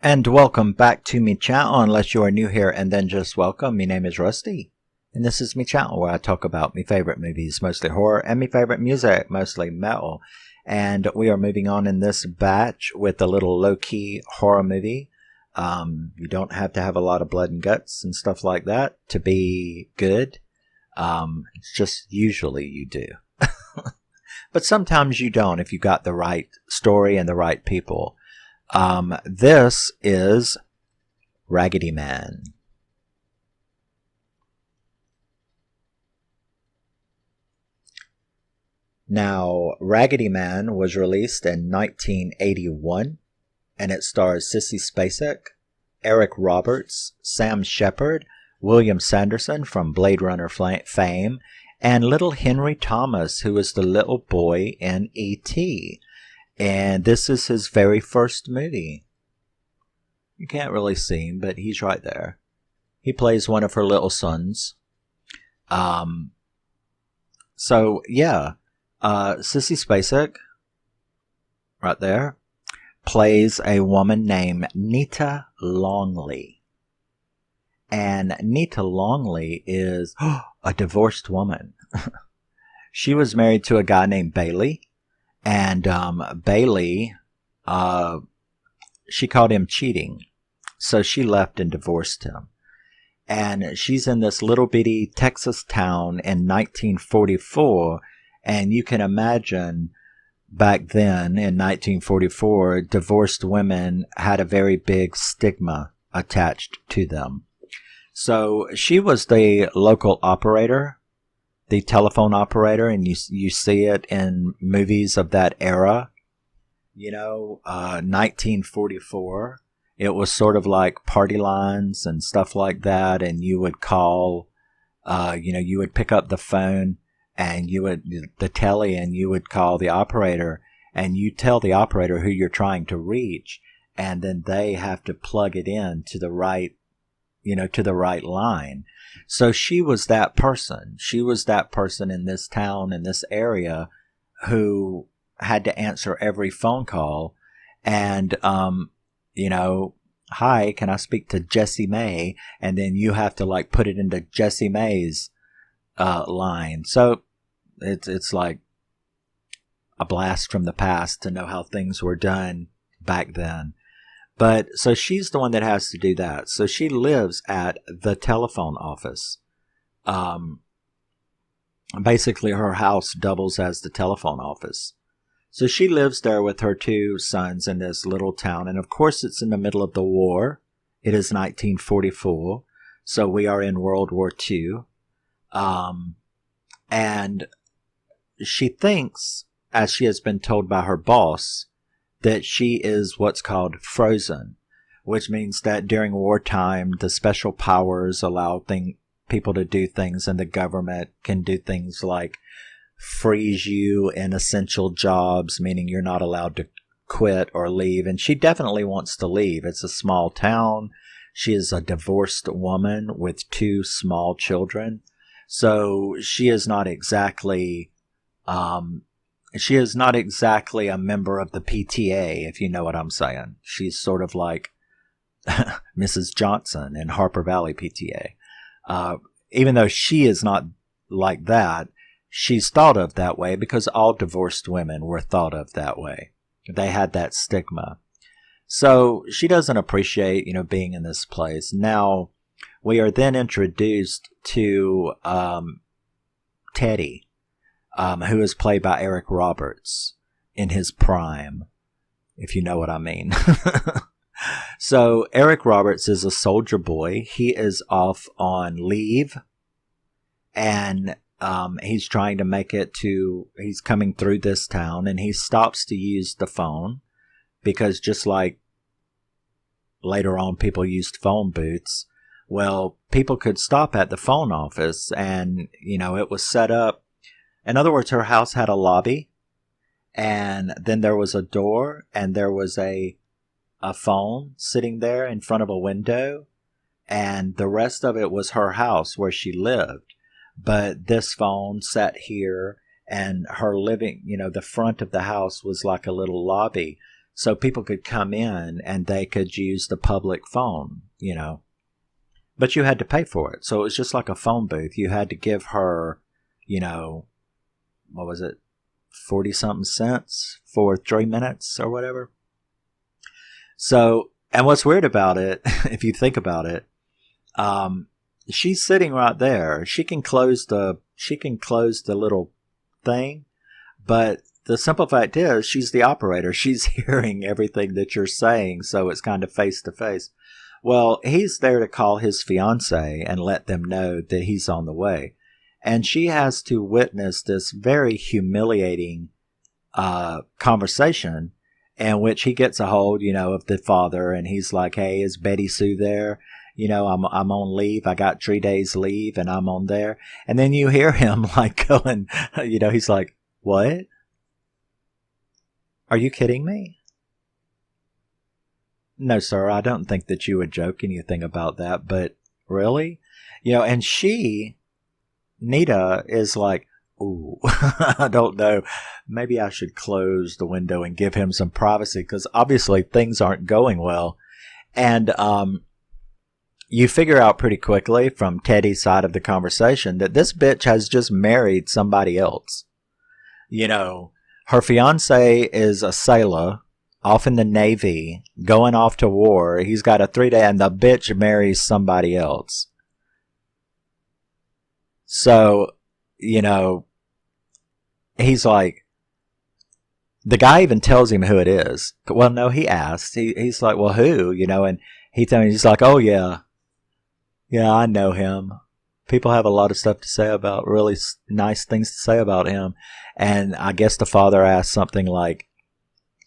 And welcome back to me channel. Unless you are new here, and then just welcome. My name is Rusty, and this is me channel where I talk about my favorite movies, mostly horror, and my favorite music, mostly metal. And we are moving on in this batch with a little low-key horror movie. You don't have to have a lot of blood and guts and stuff like that to be good. It's just usually you do. But sometimes you don't if you got the right story and the right people. This is Raggedy Man. Now, Raggedy Man was released in 1981, and it stars Sissy Spacek, Eric Roberts, Sam Shepard, William Sanderson from Blade Runner fame, and little Henry Thomas, who is the little boy in E.T., and this is his very first movie. You can't really see him, but he's right there. He plays one of her little sons. Sissy Spacek, right there, plays a woman named Nita Longley. And Nita Longley is a divorced woman. She was married to a guy named Bailey. And Bailey, she called him cheating. So she left and divorced him. And she's in this little bitty Texas town in 1944. And you can imagine back then in 1944, divorced women had a very big stigma attached to them. So she was the local operator, the telephone operator, and you see it in movies of that era. 1944. It was sort of like party lines and stuff like that, and you would call, you would pick up the phone and the telly, and you would call the operator, and you tell the operator who you're trying to reach, and then they have to plug it in to the right, to the right line. So she was that person. She was that person in this town, in this area, who had to answer every phone call. And, hi, can I speak to Jessie May? And then you have to put it into Jessie May's line. So it's like a blast from the past to know how things were done back then. But so she's the one that has to do that. So she lives at the telephone office. Basically, her house doubles as the telephone office. So she lives there with her two sons in this little town. And of course, it's in the middle of the war. It is 1944. So we are in World War II. And she thinks, as she has been told by her boss, that she is what's called frozen, which means that during wartime, the special powers allow people to do things, and the government can do things like freeze you in essential jobs, meaning you're not allowed to quit or leave. And she definitely wants to leave. It's a small town. She is a divorced woman with two small children. So she is not exactly a member of the PTA, if you know what I'm saying. She's sort of like Mrs. Johnson in Harper Valley PTA. Even though she is not like that, she's thought of that way because all divorced women were thought of that way. They had that stigma. So she doesn't appreciate, being in this place. Now, we are then introduced to Teddy, who is played by Eric Roberts in his prime, if you know what I mean. So Eric Roberts is a soldier boy. He is off on leave, and he's trying to make it he's coming through this town, and he stops to use the phone because just like later on people used phone booths, well, people could stop at the phone office, and, it was set up. In other words, her house had a lobby, and then there was a door, and there was a phone sitting there in front of a window, and the rest of it was her house where she lived. But this phone sat here, and her living, the front of the house was like a little lobby. so people could come in and they could use the public phone, but you had to pay for it. So it was just like a phone booth. You had to give her, what was it, 40 something cents for 3 minutes or whatever. So, and what's weird about it, if you think about it, she's sitting right there. She can close the little thing, but the simple fact is she's the operator. She's hearing everything that you're saying, so it's kind of face to face. Well, he's there to call his fiance and let them know that he's on the way. And she has to witness this very humiliating conversation in which he gets a hold, of the father, and he's like, "Hey, is Betty Sue there? I'm on leave. I got 3 days leave, and I'm on there." And then you hear him like going, he's like, "What? Are you kidding me?" "No, sir, I don't think that you would joke anything about that, but really?" And Nita is like, "Ooh, I don't know. Maybe I should close the window and give him some privacy, because obviously things aren't going well." And you figure out pretty quickly from Teddy's side of the conversation that this bitch has just married somebody else. Her fiance is a sailor off in the Navy, going off to war. He's got a 3-day, and the bitch marries somebody else. So, he's like, the guy even tells him who it is. Well, no, he asked. He's like, "Well, who?" And he tells me, he's like, "Oh, yeah. Yeah, I know him. People have a lot of stuff to say about, really nice things to say about him." And I guess the father asked something like,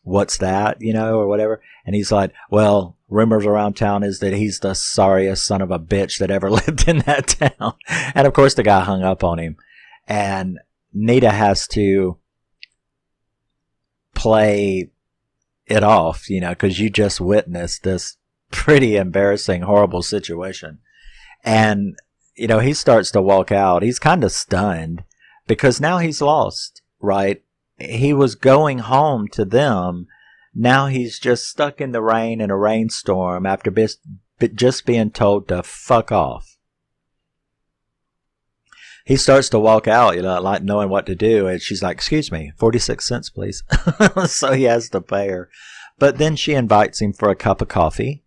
"What's that?" or whatever. And he's like, "Well, rumors around town is that he's the sorriest son of a bitch that ever lived in that town." And of course the guy hung up on him. And Nita has to play it off, because you just witnessed this pretty embarrassing, horrible situation. And, he starts to walk out. He's kind of stunned because now he's lost, right? He was going home to them. Now he's just stuck in the rain in a rainstorm after just being told to fuck off. He starts to walk out, like knowing what to do. And she's like, "Excuse me, 46 cents, please." So he has to pay her. But then she invites him for a cup of coffee.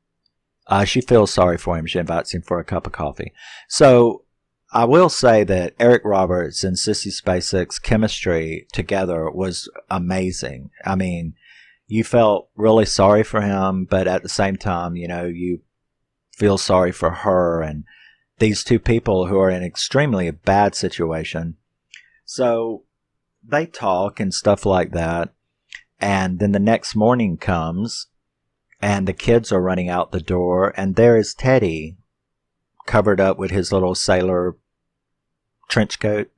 She feels sorry for him. She invites him for a cup of coffee. So I will say that Eric Roberts and Sissy Spacek's chemistry together was amazing. I mean, you felt really sorry for him, but at the same time, you feel sorry for her and these two people who are in an extremely bad situation. So they talk and stuff like that. And then the next morning comes and the kids are running out the door, and there is Teddy covered up with his little sailor trench coat,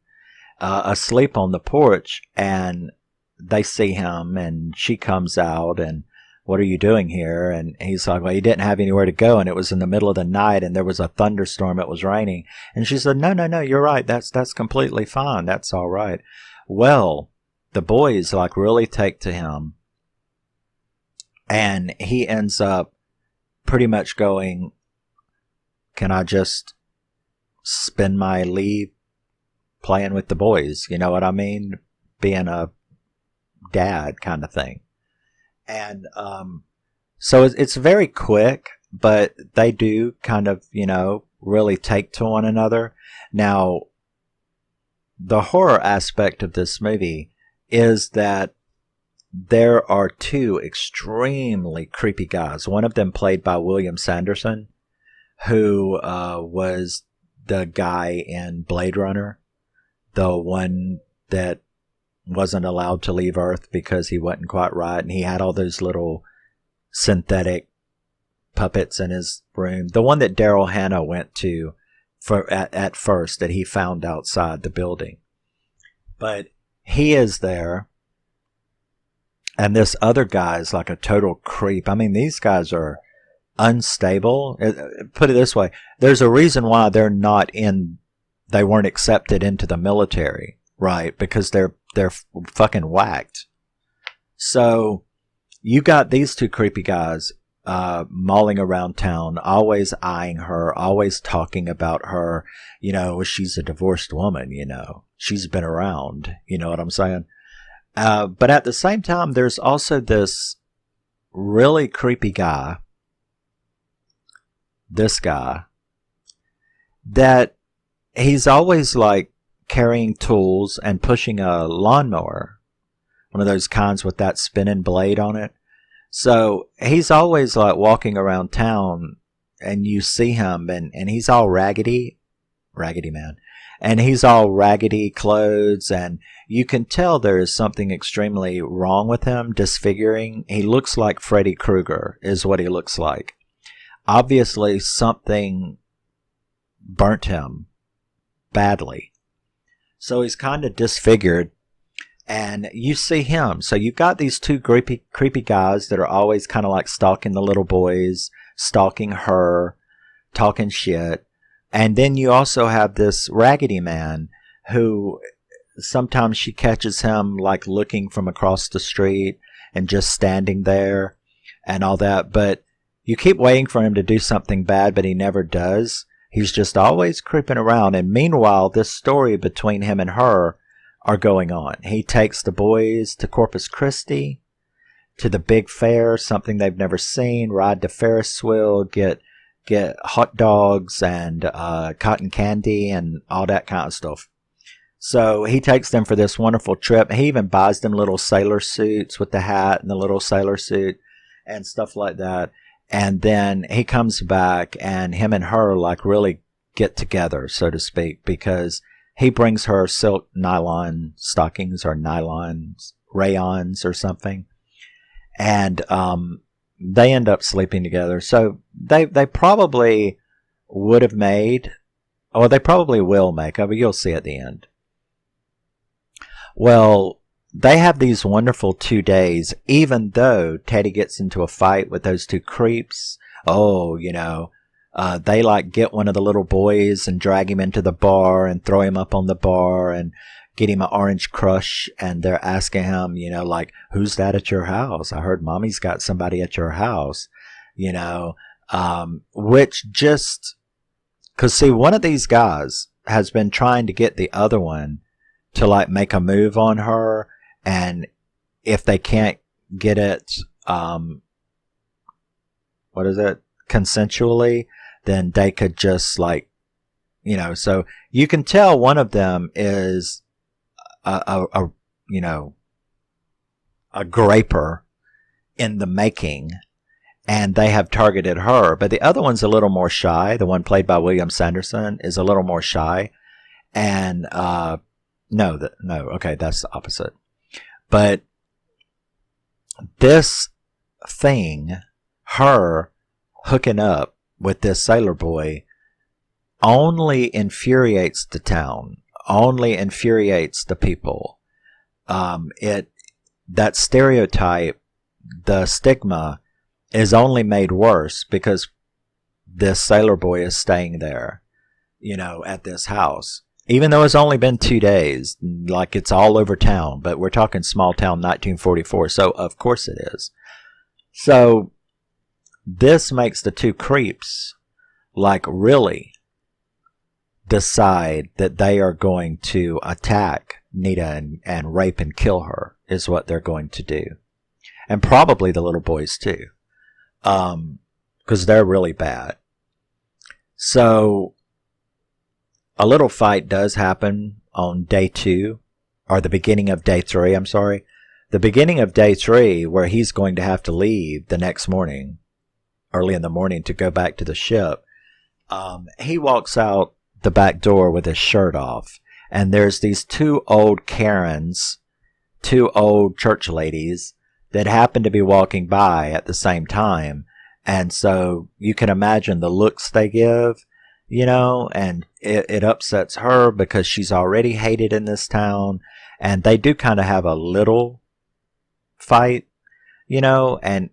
asleep on the porch. And they see him, and she comes out, and, "What are you doing here?" And he's like, "Well, you didn't have anywhere to go, and it was in the middle of the night, and there was a thunderstorm. It was raining." And she said, No, you're right. That's completely fine. That's all right." Well, the boys really take to him, and he ends up pretty much going, "Can I just spend my leave playing with the boys?" You know what I mean? Being a dad kind of thing. And so it's very quick, but they do kind of, really take to one another. Now, the horror aspect of this movie is that there are two extremely creepy guys. One of them played by William Sanderson, who was the guy in Blade Runner, the one that wasn't allowed to leave Earth because he wasn't quite right, and he had all those little synthetic puppets in his room. The one that Daryl Hannah went to at first, that he found outside the building. But he is there, and this other guy is like a total creep. I mean, these guys are unstable. Put it this way, there's a reason why they weren't accepted into the military, right? Because they're fucking whacked. So you got these two creepy guys mulling around town, always eyeing her, always talking about her. She's a divorced woman, she's been around, you know what I'm saying? But at the same time, there's also this really creepy guy, this guy, that he's always like carrying tools and pushing a lawnmower, one of those kinds with that spinning blade on it. So he's always like walking around town, and you see him, and he's all raggedy man, and he's all raggedy clothes, and you can tell there is something extremely wrong with him, disfiguring. He looks like Freddy Krueger is what he looks like. Obviously something burnt him badly, so he's kind of disfigured. And you see him. So you've got these two creepy guys that are always kind of like stalking the little boys, stalking her, talking shit. And then you also have this Raggedy man who sometimes she catches him like looking from across the street and just standing there and all that. But you keep waiting for him to do something bad, but he never does. He's just always creeping around. And meanwhile, this story between him and her are going on. He takes the boys to Corpus Christi, to the big fair, something they've never seen, ride the Ferris wheel, get hot dogs and cotton candy and all that kind of stuff. So he takes them for this wonderful trip. He even buys them little sailor suits with the hat and the little sailor suit and stuff like that. And then he comes back, and him and her like really get together, so to speak, because he brings her silk nylon stockings or nylon rayons or something. And they end up sleeping together. So they probably would have made, or they probably will make, but you'll see at the end. Well, they have these wonderful 2 days, even though Teddy gets into a fight with those two creeps. They like get one of the little boys and drag him into the bar and throw him up on the bar and get him an orange crush. And they're asking him, like, who's that at your house? I heard mommy's got somebody at your house, which just, cause see, one of these guys has been trying to get the other one to like make a move on her. And if they can't get it, consensually, then they could just like, so you can tell one of them is a graper in the making, and they have targeted her. But the other one's a little more shy. The one played by William Sanderson is a little more shy. And, okay, that's the opposite. But this thing, her hooking up with this sailor boy, only infuriates the town, only infuriates the people. That stereotype, the stigma, is only made worse because this sailor boy is staying there, at this house. Even though it's only been 2 days, like it's all over town, but we're talking small town 1944, so of course it is. So this makes the two creeps like really decide that they are going to attack Nita and rape and kill her is what they're going to do. And probably the little boys too. Because they're really bad. So a little fight does happen on day 2, or the beginning of day 3, I'm sorry. The beginning of day 3, where he's going to have to leave the next morning, early in the morning, to go back to the ship. He walks out the back door with his shirt off, and there's these 2 old Karens, 2 old church ladies, that happen to be walking by at the same time. And so you can imagine the looks they give, and it upsets her because she's already hated in this town. And they do kind of have a little fight, and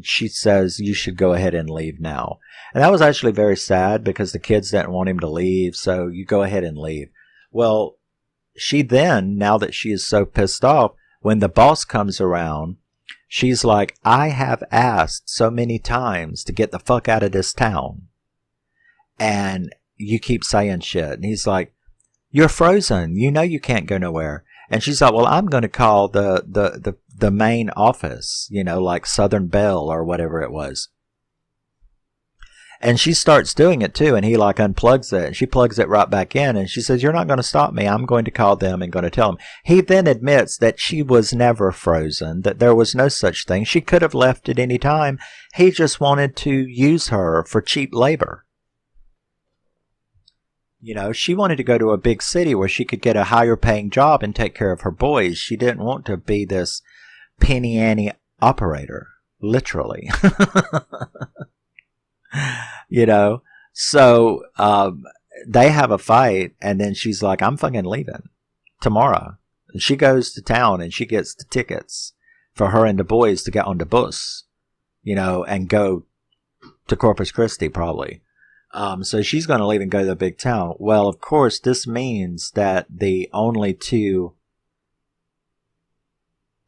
she says, you should go ahead and leave now. And that was actually very sad because the kids didn't want him to leave. So you go ahead and leave. Well, she then, now that she is so pissed off, when the boss comes around, She's like, I have asked so many times to get the fuck out of this town. And you keep saying shit. And he's like, you're frozen. You know you can't go nowhere. And she's like, well, I'm going to call the main office, you know, like Southern Bell or whatever it was. And she starts doing it too. And he like unplugs it. And she plugs it right back in. And she says, you're not going to stop me. I'm going to call them and going to tell them. He then admits that she was never frozen, that there was no such thing. She could have left at any time. He just wanted to use her for cheap labor. You know, she wanted to go to a big city where she could get a higher paying job and take care of her boys. She didn't want to be this penny ante operator, literally. You know, so they have a fight, and then she's like, I'm fucking leaving tomorrow. And she goes to town and she gets the tickets for her and the boys to get on the bus, you know, and go to Corpus Christi probably. So she's going to leave and go to the big town. Well, of course, this means that the only two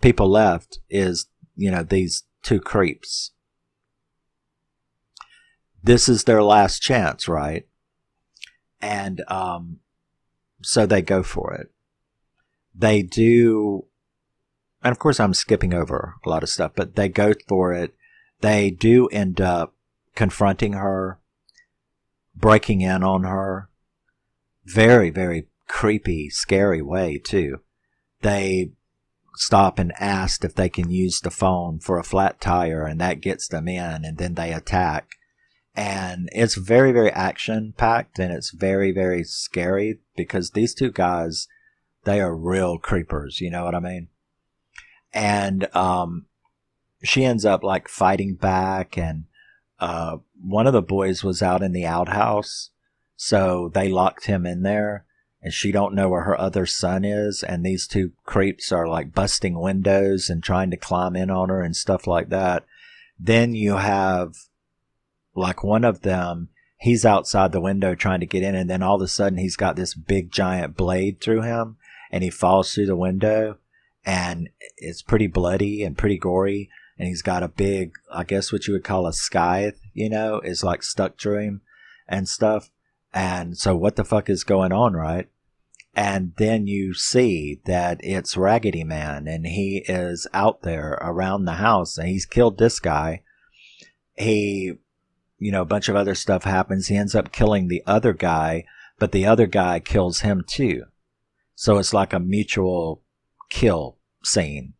people left is, you know, these two creeps. This is their last chance, right? And so they go for it. They do, and of course I'm skipping over a lot of stuff, but they go for it. They do end up confronting her, breaking in on her. Very, very creepy, scary way, too. They stop and ask if they can use the phone for a flat tire, and that gets them in, and then they attack. And it's very, very action-packed, and it's very, very scary, because these two guys, they are real creepers, you know what I mean? And she ends up, like, fighting back, and one of the boys was out in the outhouse, so they locked him in there, and she don't know where her other son is, and these two creeps are, like, busting windows and trying to climb in on her and stuff like that. Then you have, like, one of them, he's outside the window trying to get in, and then all of a sudden he's got this big giant blade through him, and he falls through the window, and it's pretty bloody and pretty gory, and he's got a big, I guess what you would call a scythe, you know, is like stuck through him and stuff. And so what the fuck is going on, right? And then you see that it's Raggedy Man, and he is out there around the house, and he's killed this guy. He, you know, a bunch of other stuff happens. He ends up killing the other guy, but the other guy kills him too. So it's like a mutual kill scene.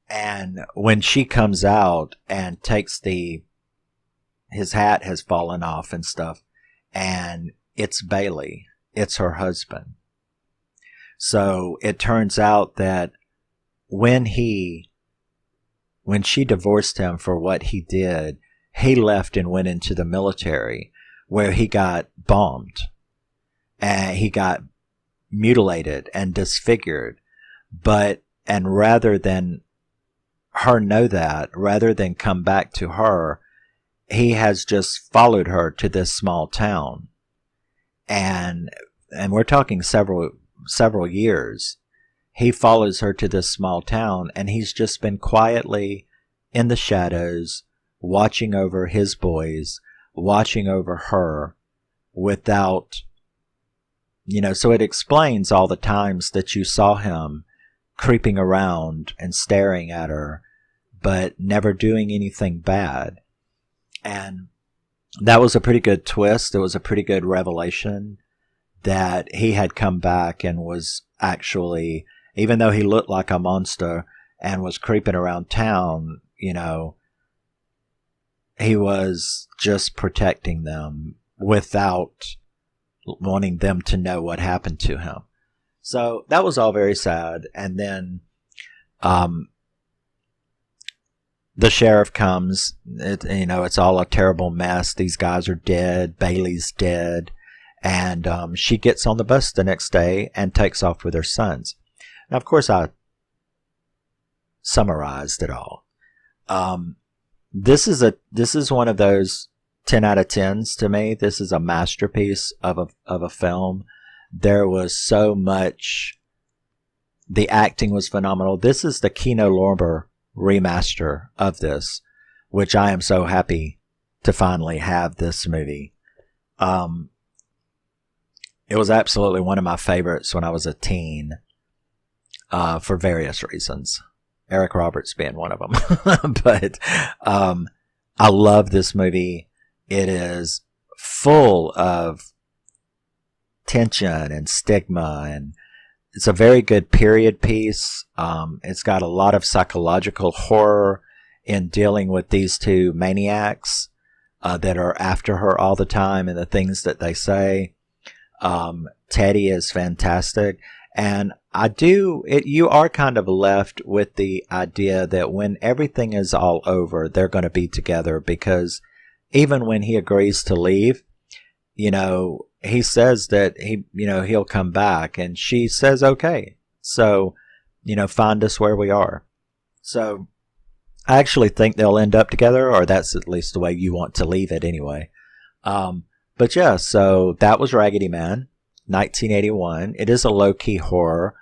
And when she comes out and takes his hat has fallen off and stuff, and it's Bailey. It's her husband. So it turns out that when she divorced him for what he did, he left and went into the military, where he got bombed and he got mutilated and disfigured. And rather than her know that, rather than come back to her, he has just followed her to this small town. And we're talking several years. He follows her to this small town, and he's just been quietly in the shadows, watching over his boys, watching over her, without, you know, so it explains all the times that you saw him creeping around and staring at her, but never doing anything bad. And that was a pretty good twist. It was a pretty good revelation that he had come back and was actually, even though he looked like a monster and was creeping around town, you know, he was just protecting them without wanting them to know what happened to him. So that was all very sad. And then the sheriff comes. It's all a terrible mess. These guys are dead. Bailey's dead. And she gets on the bus the next day and takes off with her sons. Now, of course, I summarized it all. This is one of those 10 out of 10s to me. This is a masterpiece of a film. There was so much. The acting was phenomenal. This is the Kino Lorber remaster of this, which I am so happy to finally have this movie. It was absolutely one of my favorites when I was a teen, for various reasons. Eric Roberts being one of them. But I love this movie. It is full of tension and stigma, and it's a very good period piece. It's got a lot of psychological horror in dealing with these two maniacs that are after her all the time and the things that they say. Teddy is fantastic. And you are kind of left with the idea that when everything is all over, they're going to be together, because even when he agrees to leave, he says that he'll come back, and she says, okay, so, find us where we are. So I actually think they'll end up together, or that's at least the way you want to leave it anyway. But yeah, so that was Raggedy Man, 1981. It is a low-key horror.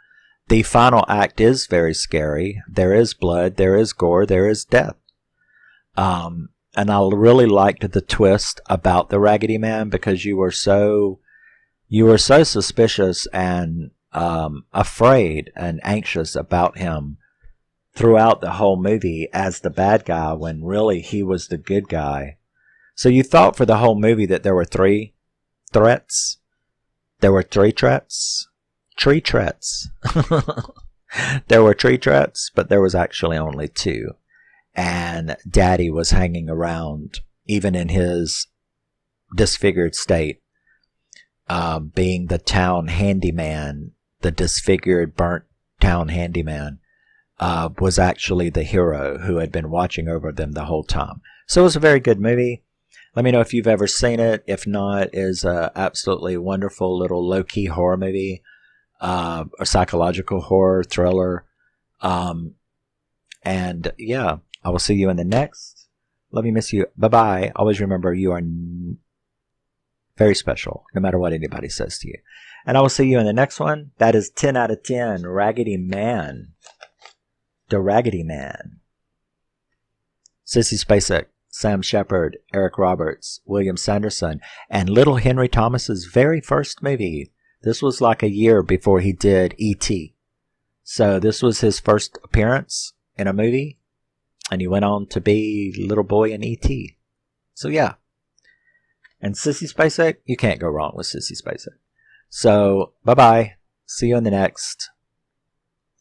The final act is very scary. There is blood, there is gore, there is death. And I really liked the twist about the Raggedy Man, because you were so suspicious and afraid and anxious about him throughout the whole movie as the bad guy, when really he was the good guy. So you thought for the whole movie that there were three threats. There were three threats. Tree threats. There were tree threats, but there was actually only two. And Daddy was hanging around, even in his disfigured state, being the town handyman, the disfigured, burnt town handyman, was actually the hero who had been watching over them the whole time. So it was a very good movie. Let me know if you've ever seen it. If not, it is a absolutely wonderful little low-key horror movie, a psychological horror thriller. And yeah, I will see you in the next. Love you, miss you. Bye-bye. Always remember, you are very special, no matter what anybody says to you. And I will see you in the next one. That is 10 out of 10, Raggedy Man. The Raggedy Man. Sissy Spacek, Sam Shepard, Eric Roberts, William Sanderson, and little Henry Thomas's very first movie. This was like a year before he did E.T. So this was his first appearance in a movie, and he went on to be little boy in E.T. So yeah. And Sissy Spacek, you can't go wrong with Sissy Spacek. So bye-bye. See you in the next.